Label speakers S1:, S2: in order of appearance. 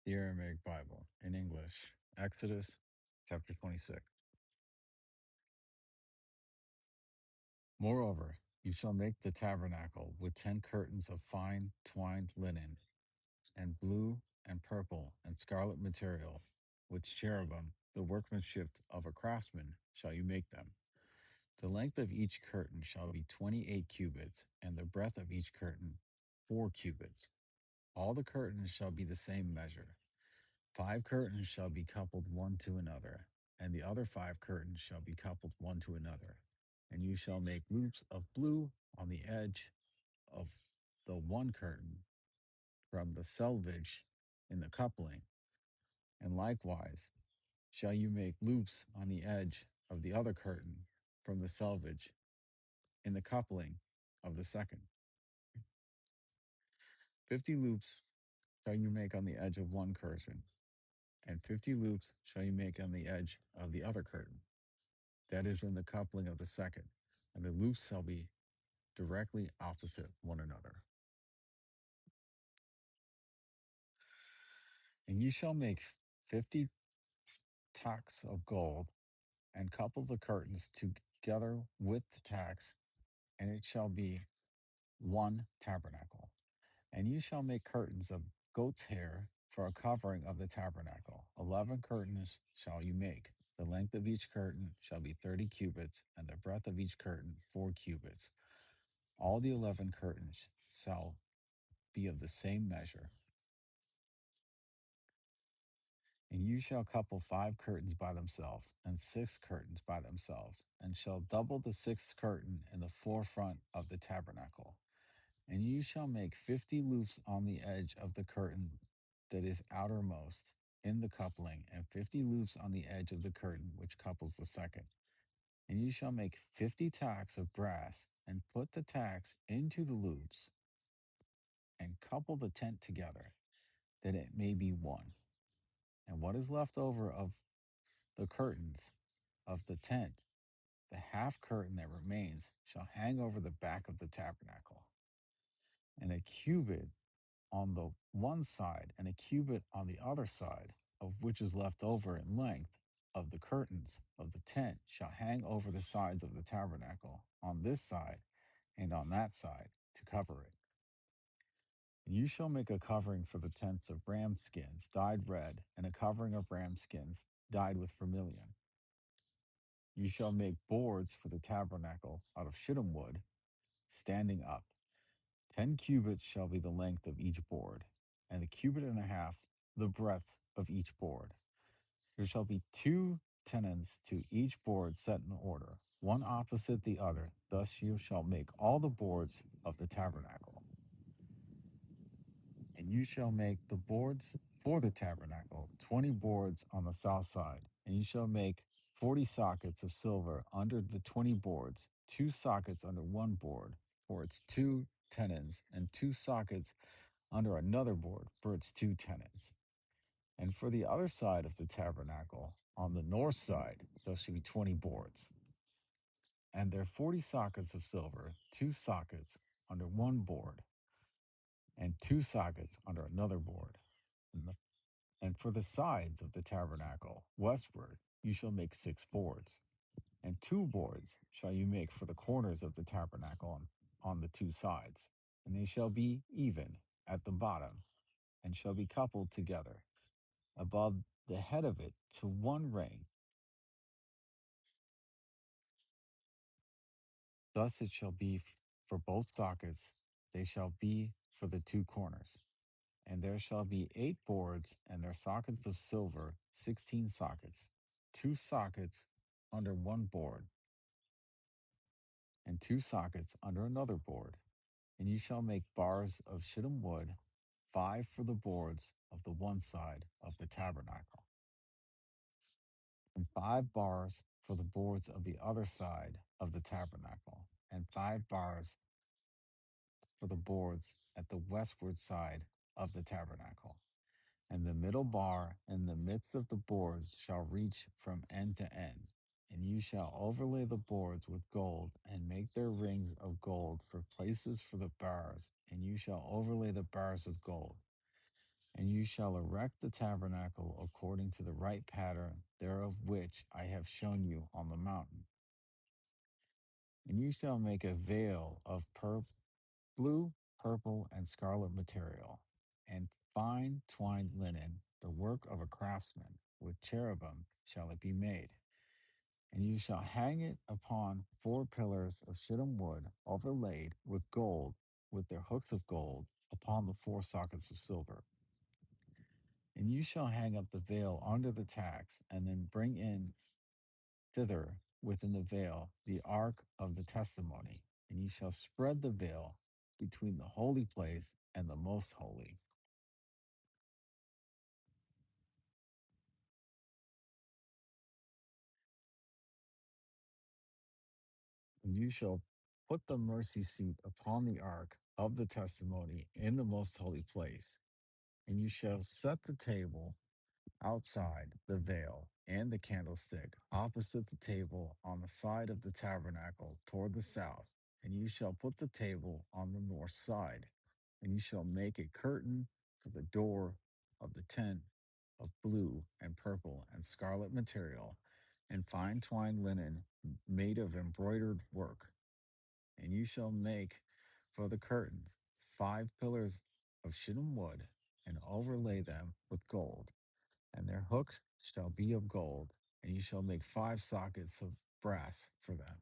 S1: The Aramaic Bible in English, Exodus chapter 26. Moreover, you shall make the tabernacle with 10 curtains of fine twined linen, and blue and purple and scarlet material, with cherubim, the workmanship of a craftsman, shall you make them. The length of each curtain shall be 28 cubits, and the breadth of each curtain 4 cubits. All the curtains shall be the same measure. 5 curtains shall be coupled one to another, and the other 5 curtains shall be coupled one to another. And you shall make loops of blue on the edge of the one curtain from the selvage in the coupling, and likewise shall you make loops on the edge of the other curtain from the selvage in the coupling of the second. 50 loops shall you make on the edge of one curtain, and 50 loops shall you make on the edge of the other curtain, that is in the coupling of the second, and the loops shall be directly opposite one another. And you shall make 50 tacks of gold, and couple the curtains together with the tacks, and it shall be one tabernacle. And you shall make curtains of goat's hair for a covering of the tabernacle. 11 curtains shall you make. The length of each curtain shall be 30 cubits, and the breadth of each curtain 4 cubits. All the 11 curtains shall be of the same measure. And you shall couple 5 curtains by themselves, and 6 curtains by themselves, and shall double the 6th curtain in the forefront of the tabernacle. And you shall make 50 loops on the edge of the curtain that is outermost in the coupling, and 50 loops on the edge of the curtain which couples the second. And you shall make 50 tacks of brass, and put the tacks into the loops, and couple the tent together, that it may be one. And what is left over of the curtains of the tent, the half curtain that remains, shall hang over the back of the tabernacle. And a cubit on the one side and a cubit on the other side, of which is left over in length of the curtains of the tent, shall hang over the sides of the tabernacle on this side and on that side to cover it. And you shall make a covering for the tents of ram skins dyed red, and a covering of ram skins dyed with vermilion. You shall make boards for the tabernacle out of shittim wood, standing up. 10 cubits shall be the length of each board, and a cubit and a half the breadth of each board. There shall be 2 tenons to each board set in order, one opposite the other. Thus you shall make all the boards of the tabernacle. And you shall make the boards for the tabernacle, 20 boards on the south side. And you shall make 40 sockets of silver under the 20 boards, 2 sockets under one board for its 2 tenons, and 2 sockets under another board for its 2 tenons. And for the other side of the tabernacle, on the north side, there shall be 20 boards. And there are 40 sockets of silver, 2 sockets under one board, and 2 sockets under another board. And for the sides of the tabernacle, westward, you shall make 6 boards. And 2 boards shall you make for the corners of the tabernacle on the 2 sides. And they shall be even at the bottom, and shall be coupled together above the head of it to one ring. Thus it shall be for both sockets, they shall be for the 2 corners. And there shall be 8 boards, and their sockets of silver, 16 sockets, 2 sockets under one board, and 2 sockets under another board. And you shall make bars of shittim wood, 5 for the boards of the one side of the tabernacle, and 5 bars for the boards of the other side of the tabernacle, and 5 bars for the boards at the westward side of the tabernacle. And the middle bar in the midst of the boards shall reach from end to end. And you shall overlay the boards with gold, and make their rings of gold for places for the bars, and you shall overlay the bars with gold. And you shall erect the tabernacle according to the right pattern thereof which I have shown you on the mountain. And you shall make a veil of blue, purple, and scarlet material, and fine twined linen, the work of a craftsman. With cherubim shall it be made. And you shall hang it upon 4 pillars of shittim wood, overlaid with gold, with their hooks of gold, upon the 4 sockets of silver. And you shall hang up the veil under the tacks, and then bring in thither within the veil the ark of the testimony. And you shall spread the veil between the holy place and the most holy. And you shall put the mercy seat upon the ark of the testimony in the most holy place. And you shall set the table outside the veil and the candlestick opposite the table on the side of the tabernacle toward the south. And you shall put the table on the north side. And you shall make a curtain for the door of the tent of blue and purple and scarlet material and fine twined linen made of embroidered work. And you shall make for the curtains 5 pillars of shittim wood and overlay them with gold, and their hooks shall be of gold, and you shall make 5 sockets of brass for them.